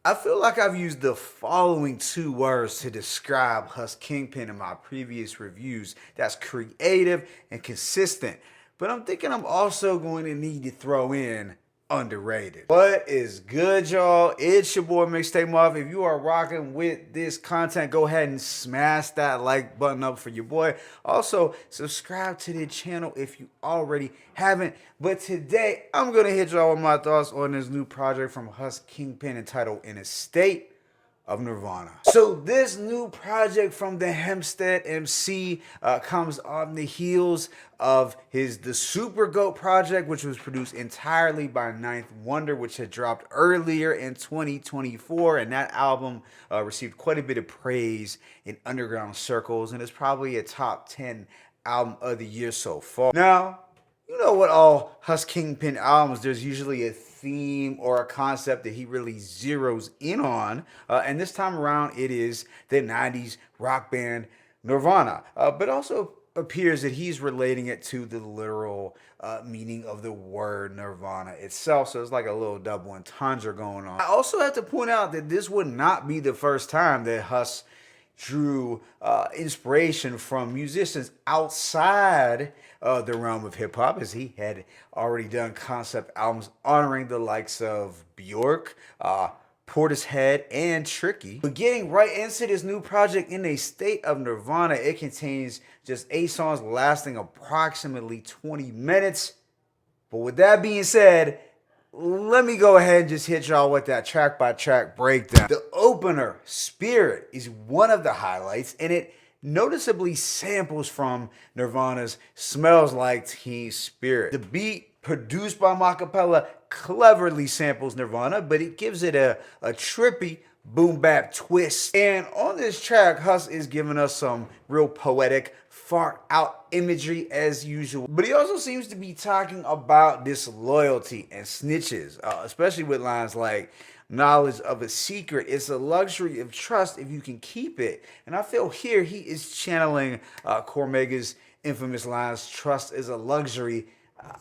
I feel like I've used the following two words to describe Hus Kingpin in my previous reviews. That's creative and consistent. But I'm thinking I'm also going to need to throw in underrated. What is good, y'all? It's your boy Mixtape Muff. If you are rocking with this content, go ahead and smash that like button up for your boy. Also, subscribe to the channel if you already haven't. But today, I'm going to hit y'all with my thoughts on this new project from Hus Kingpin entitled In a State of Nirvana. So this new project from the Hempstead MC comes on the heels of the Super Goat project, which was produced entirely by Ninth Wonder, which had dropped earlier in 2024, and that album received quite a bit of praise in underground circles, and it's probably a top 10 album of the year so far. Now, you know what, all Hus Kingpin albums, there's usually a theme or a concept that he really zeroes in on. And this time around, it is the 90s rock band Nirvana. But also appears that he's relating it to the literal meaning of the word Nirvana itself. So it's like a little double entendre going on. I also have to point out that this would not be the first time that Hus drew inspiration from musicians outside the realm of hip hop, as he had already done concept albums honoring the likes of Bjork, Portishead, and Tricky. But getting right into this new project, In a State of Nirvana, it contains just 8 songs lasting approximately 20 minutes. But with that being said, let me go ahead and just hit y'all with that track by track breakdown. The opener, Spirit, is one of the highlights, and it noticeably samples from Nirvana's Smells Like Teen Spirit. The beat, produced by Macapella, cleverly samples Nirvana, but it gives it a trippy boom bap twist. And on this track, Hus is giving us some real poetic far out imagery as usual. But he also seems to be talking about disloyalty and snitches, especially with lines like, knowledge of a secret is a luxury of trust if you can keep it. And I feel here he is channeling Cormega's infamous lines, trust is a luxury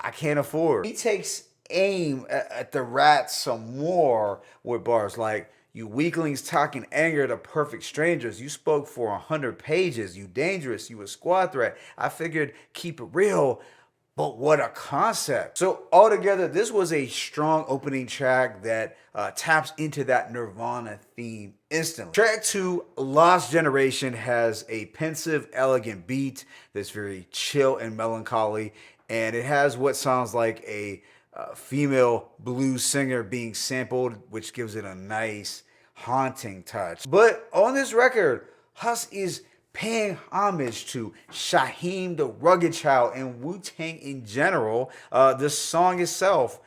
I can't afford. He takes aim at the rats some more with bars like, you weaklings talking anger to perfect strangers. You spoke for 100 pages. You dangerous. You a squad threat. I figured keep it real, but what a concept. So altogether, this was a strong opening track that taps into that Nirvana theme instantly. Track 2, Lost Generation, has a pensive, elegant beat that's very chill and melancholy, and it has what sounds like a female blues singer being sampled, which gives it a nice haunting touch. But on this record, Hus is paying homage to Shaheem the Rugged Child and Wu-Tang in general. The song itself,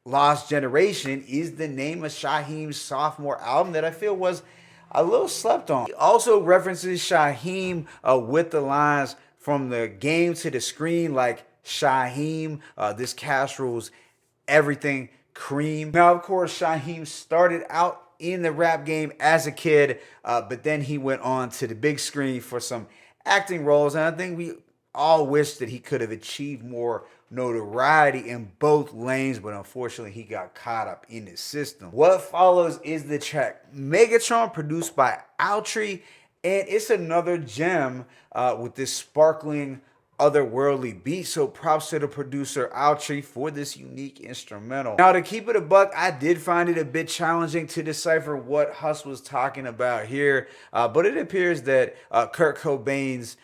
Lost Generation, is the name of Shaheem's sophomore album that I feel was a little slept on. He also references Shaheem with the lines from the game to the screen, like Shaheem, this casserole's everything cream. Now, of course, Shaheem started out in the rap game as a kid, but then he went on to the big screen for some acting roles, and I think we all wish that he could have achieved more notoriety in both lanes, but unfortunately he got caught up in the system. What follows is the track Megatron, produced by Outree, and it's another gem with this sparkling otherworldly beat, so props to the producer Outree for this unique instrumental. Now, to keep it a buck, I did find it a bit challenging to decipher what Hus was talking about here, but it appears that Kurt Cobain's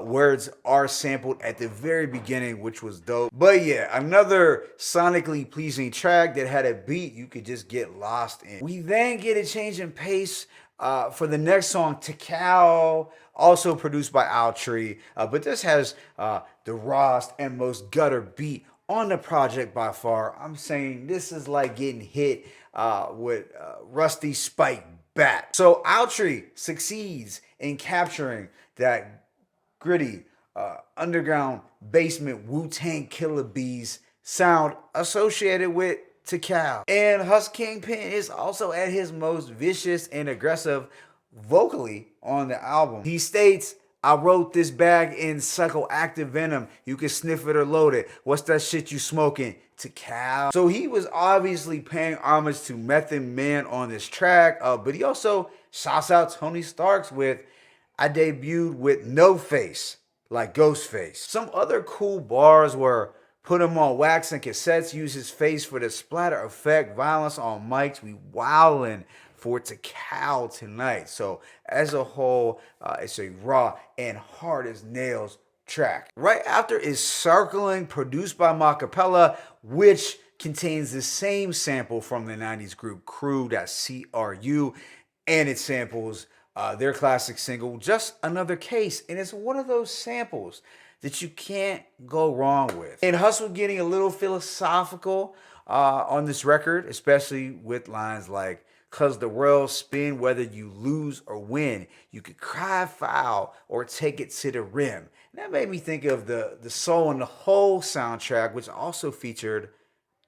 words are sampled at the very beginning, which was dope. But yeah, another sonically pleasing track that had a beat you could just get lost in. We then get a change in pace for the next song, Tikal, also produced by Outree, but this has the rawest and most gutter beat on the project by far. I'm saying this is like getting hit with rusty spike bat. So Outree succeeds in capturing that gritty underground basement Wu-Tang Killer Bees sound associated with Tikal. And Hus Kingpin is also at his most vicious and aggressive vocally on the album. He states, I wrote this bag in psychoactive venom. You can sniff it or load it. What's that shit you smoking? To Cal. So he was obviously paying homage to Method Man on this track, but he also shouts out Tony Starks with I debuted with no face, like Ghostface. Some other cool bars were put him on wax and cassettes, use his face for the splatter effect, violence on mics, we wildin' for it to cow tonight. So as a whole, it's a raw and hard as nails track. Right after is Circling, produced by Macapella, which contains the same sample from the 90s group Crew, that's CRU, and it samples their classic single, Just Another Case. And it's one of those samples that you can't go wrong with. And Hus was getting a little philosophical on this record, especially with lines like, "'Cause the world spin whether you lose or win. You could cry foul or take it to the rim." And that made me think of the Soul in the Hole soundtrack, which also featured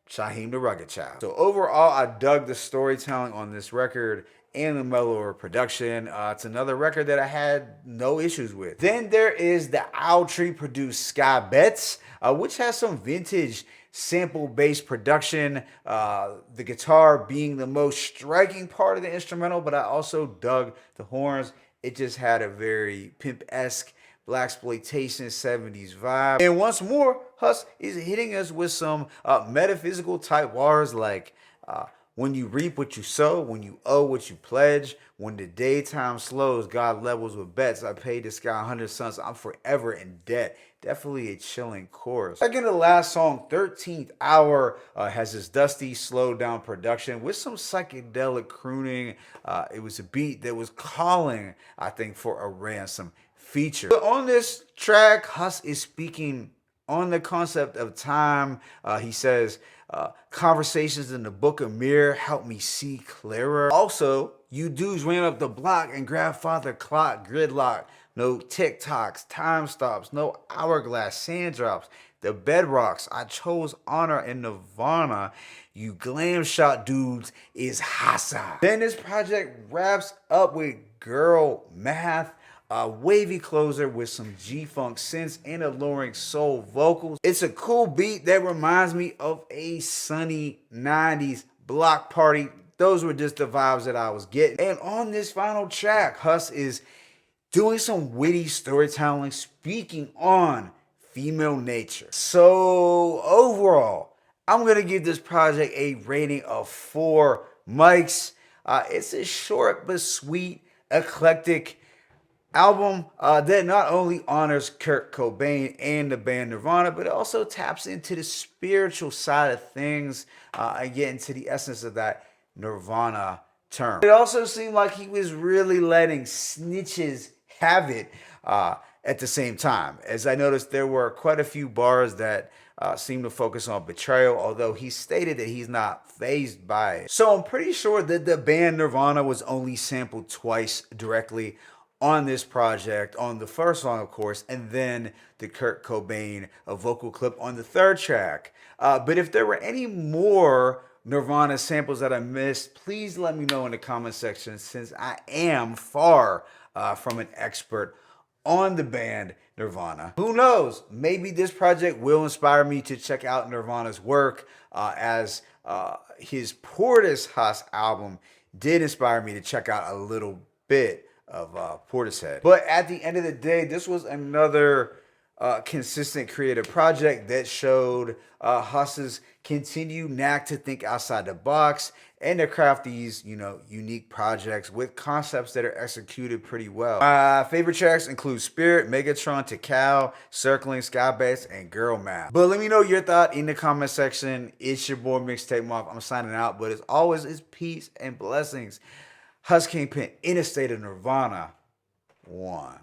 Shaheem the Rugged Child. So overall, I dug the storytelling on this record and the mellower production. It's another record that I had no issues with. Then there is the Owl Tree produced Sky Betts, which has some vintage sample-based production, the guitar being the most striking part of the instrumental, but I also dug the horns. It just had a very pimp-esque blaxploitation 70s vibe. And once more, Hus is hitting us with some metaphysical type bars like when you reap what you sow, when you owe what you pledge, when the daytime slows, God levels with bets. I paid this guy 100 sons, I'm forever in debt. Definitely a chilling chorus. Second to last song, 13th Hour, has this dusty, slowed down production with some psychedelic crooning. It was a beat that was calling, I think, for a ransom feature. But on this track, Hus is speaking on the concept of time. He says, conversations in the book of mirror help me see clearer. Also, you dudes ran up the block and grandfather clock gridlock. No TikToks, time stops, no hourglass, sand drops. The bedrocks, I chose honor in Nirvana. You glam shot dudes is Hassa. Then this project wraps up with Girl Math. A wavy closer with some G-Funk synths and alluring soul vocals. It's a cool beat that reminds me of a sunny 90s block party. Those were just the vibes that I was getting. And on this final track, Hus is doing some witty storytelling, speaking on female nature. So overall, I'm gonna give this project a rating of 4 mics. It's a short but sweet, eclectic album that not only honors Kurt Cobain and the band Nirvana, but it also taps into the spiritual side of things and get into the essence of that Nirvana term. It also seemed like he was really letting snitches have it at the same time, as I noticed there were quite a few bars that seemed to focus on betrayal, although he stated that he's not fazed by it. So I'm pretty sure that the band Nirvana was only sampled twice directly on this project, on the first song, of course, and then the Kurt Cobain vocal clip on the third track. But if there were any more Nirvana samples that I missed, please let me know in the comment section, since I am far from an expert on the band Nirvana. Who knows? Maybe this project will inspire me to check out Nirvana's work, as his Portis Hus album did inspire me to check out a little bit of Portishead. But at the end of the day, this was another consistent creative project that showed Hus's continued knack to think outside the box and to craft these, unique projects with concepts that are executed pretty well. My favorite tracks include Spirit, Megatron, Tikal, Circling, Sky Betts, and Girl Math. But let me know your thought in the comment section. It's your boy Mixtape Moth. I'm signing out, but as always, it's peace and blessings. Hus Kingpin in a state of Nirvana 1.